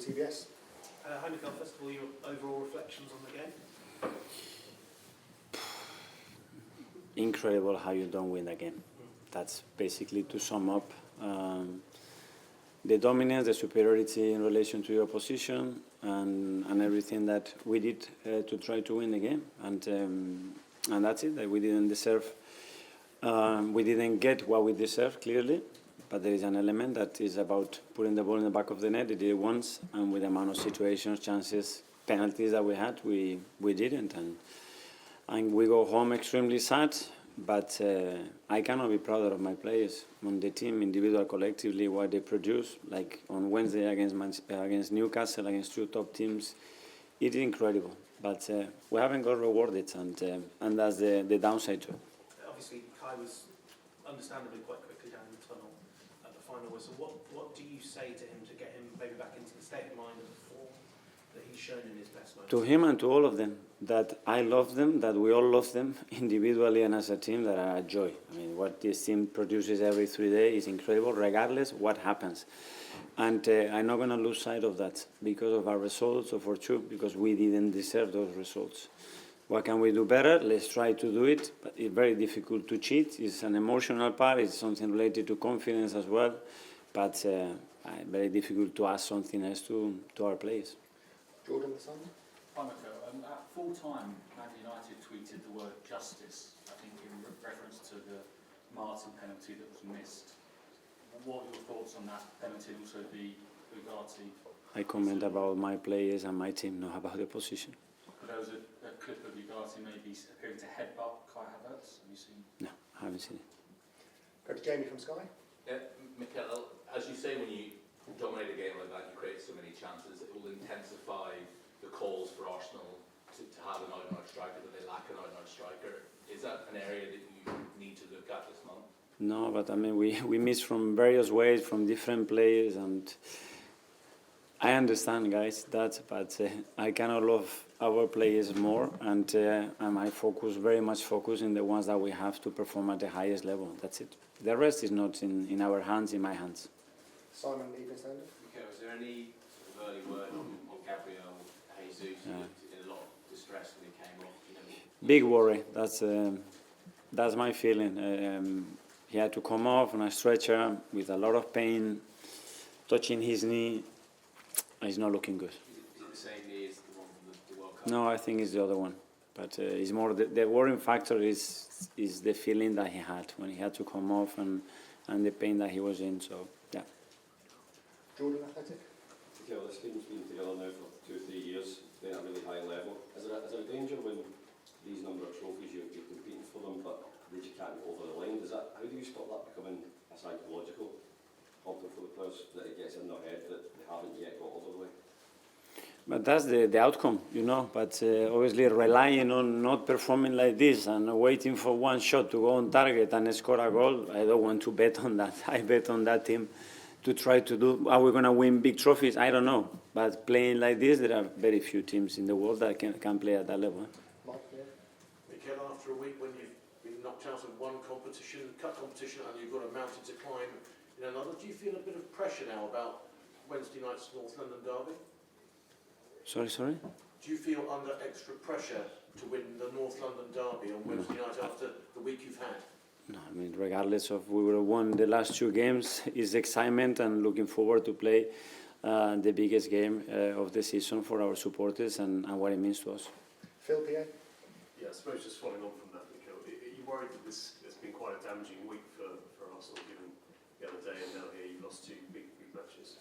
TBS. Hi Mikel, first of all, your overall reflections on the game? Incredible how you don't win the game. That's basically to sum up the dominance, the superiority in relation to your opposition, and everything that we did to try to win the game. And that's it. That we didn't deserve. We didn't get what we deserved, clearly. But there is an element that is about putting the ball in the back of the net. They did it once, and with the amount of situations, chances, penalties that we had, we didn't. And we go home extremely sad, but I cannot be prouder of my players on the team, individual, collectively, what they produce. Like on Wednesday against Newcastle, against two top teams, it is incredible. But we haven't got rewarded, and that's the downside to it. Obviously, Kai was understandably quite quickly down in the tunnel at the final whistle. What do you say to him to get him maybe back into the state of mind of the form that he's shown in his best moments? To him and to all of them, that I love them, that we all love them individually and as a team, that are a joy. I mean, what this team produces every 3 days is incredible, regardless what happens. And I'm not going to lose sight of that because of our results, or for sure, because we didn't deserve those results. What can we do better? Let's try to do it, but it's very difficult to cheat. It's an emotional part, it's something related to confidence as well, but very difficult to ask something else to our players. Jordan, the Sun. Hi Mikel. At full time, Man United tweeted the word justice, I think in reference to the Martin penalty that was missed. What are your thoughts on that penalty, and also the Ugarte? I comment about my players and my team, not about the position. But there was a clip of Ugarte maybe appearing to headbutt Kai Havertz. Have you seen? No, I haven't seen it. Go to Jamie from Sky. Yeah, Mikel, as you say, when you dominate a game like that, you create so many chances, it will intensify the calls for Arsenal to have an out-and-out striker, that they lack an out-and-out striker. Is that an area that you need to look at this month? No, but I mean, we miss from various ways, from different players, and I understand, guys, that, but I cannot love our players more, and I focus, very much focus in the ones that we have to perform at the highest level. That's it. The rest is not in our hands, in my hands. Simon, Evening Standard. Okay, was there any sort of early word on Gabriel Jesus? He looked in a lot of distress when he came off. You know, Big worry. That's my feeling. He had to come off on a stretcher with a lot of pain, touching his knee. It's not looking good. is it the same knee as the one from the World Cup? No, I think it's the other one. But it's more the worrying factor is the feeling that he had when he had to come off, and the pain that he was in. So yeah. Jordan, Athletic. Okay, well, this team's been together now for 2 or 3 years, playing at a really high level. Is there a danger when these number of trophies you're competing for them, but they just can't go over the line? How do you stop that becoming a psychological problem for the players, that it gets in their head that they haven't yet got over the line? But that's the outcome, you know. But obviously relying on not performing like this and waiting for one shot to go on target and score a goal, I don't want to bet on that. I bet on that team to try to do. Are we going to win big trophies? I don't know. But playing like this, there are very few teams in the world that can play at that level. Mark, yeah. Mikel, after a week when you've been knocked out of one competition, cup competition, and you've got a mountain to climb in another, do you feel a bit of pressure now about Wednesday night's North London derby? Sorry? Do you feel under extra pressure to win the North London derby on Wednesday night after the week you've had? No, I mean, regardless of we would have won the last 2 games, is excitement and looking forward to play the biggest game of the season for our supporters and what it means to us. Phil, PA. Yeah, I suppose just following on from that, Mikel, are you worried that this has been quite a damaging week for Arsenal, given the other day and now here you've lost 2 big matches?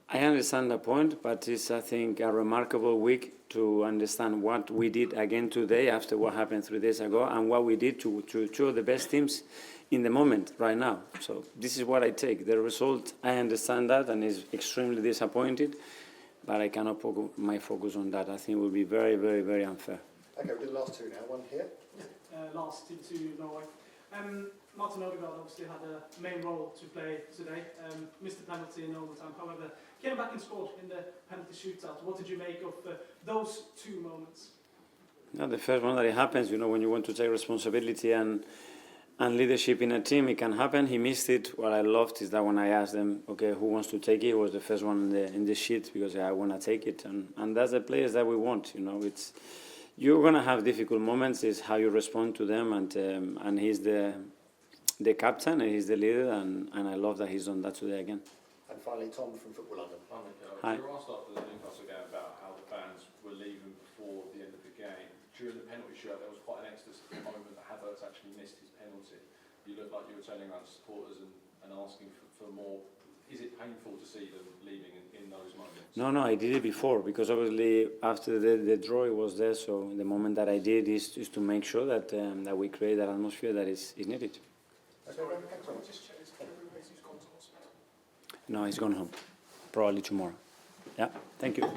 I understand the point, but it's, I think, a remarkable week to understand what we did again today after what happened 3 days ago, and what we did to 2 of the best teams in the moment right now. So this is what I take. The result, I understand that, and is extremely disappointed, but I cannot put my focus on that. I think it will be very, very, very unfair. Okay, we'll do the last 2 now. One here. Last into Norway. Martin Odegaard obviously had a main role to play today, missed the penalty in overtime. However, came back and scored in the penalty shootout. What did you make of those 2 moments? No, the first one that it happens, you know, when you want to take responsibility and leadership in a team, it can happen. He missed it. What I loved is that when I asked them, okay, who wants to take it, he was the first one in the sheet because I want to take it. And that's the players that we want, you know. You're going to have difficult moments. It's how you respond to them. And he's the captain and he's the leader. And I love that he's done that today again. And finally, Tom from Football London. Hi. You were asked after the Newcastle game about how the fans were leaving before the end of the game. During the penalty shootout, there was quite an ecstasy moment that Havertz actually missed his penalty. You looked like you were turning around to supporters and asking for more. Is it painful to see them leaving in those moments? No, I did it before because obviously after the draw it was there. So the moment that I did is to make sure that that we create that atmosphere that is needed. Okay, well, thanks very much. No, he's gone home. Probably tomorrow. Yeah, thank you.